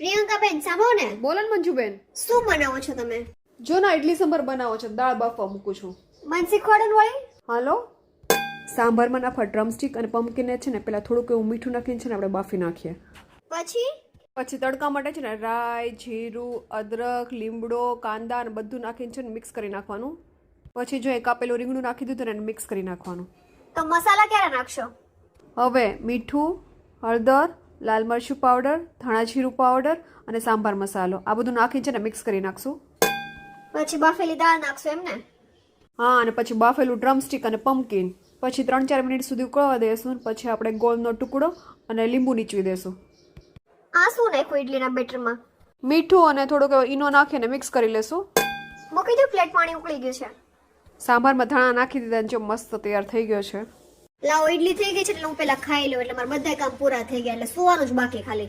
પ્રિયંકાબેન સાંભળો ને. બોલો ને મંજુબેન. શું બનાવો છો તમે? જો ના ઇડલી સંભાર બનાવો છો, દાળ બાફવા મૂકું છું. મને શીખવાડો ને વળી. હાલો. સાંભારમાં નાખવા ડ્રમસ્ટિક અને પમ્પકિન છે ને પેલા થોડુંક એવું મીઠું નાખીને છે ને આપણે બાફી નાખીએ. પછી તડકા માટે છે ને રાઈ, જીરું, અદરક, લીમડો, કાંદા અને બધું નાખીને છે ને મિક્સ કરી નાખવાનું. પછી જો એ કાપેલું રીંગણું નાખી દીધું ને મિક્સ કરી નાખવાનું. તો મસાલા ક્યારે નાખશો? હવે મીઠું, હળદર, લાલ મરચું પાવડર, ધાણા જીરું પાવડર અને સાંભાર મસાલો આ બધું નાખીને છે ને મિક્સ કરી નાખશું. પછી બાફેલી દાળ નાખશો એમ ને? હા, અને પછી બાફેલું ડ્રમસ્ટિક અને પમ્પકિન. પછી 3-4 મિનિટ સુધી ઉકળવા દેશું. પછી આપણે ગોળનો ટુકડો અને લીંબુ નીચવી દેશું. આ શું નાખ્યું ઇડલીના બેટરમાં? મીઠું અને થોડોક ઈનો નાખીને મિક્સ કરી લેશું. મૂકી દો પ્લેટ, પાણી ઉકળી ગયું છે. સાંભારમાં ધાણા નાખી દીધા અને જો મસ્ત તૈયાર થઈ ગયો છે. લાવો ઇડલી થઈ ગઈ છે એટલે હું પેલા ખાઈ લઉં એટલે મારા બધા કામ પૂરા થઈ ગયા એટલે સુવાનું જ બાકી ખાલી.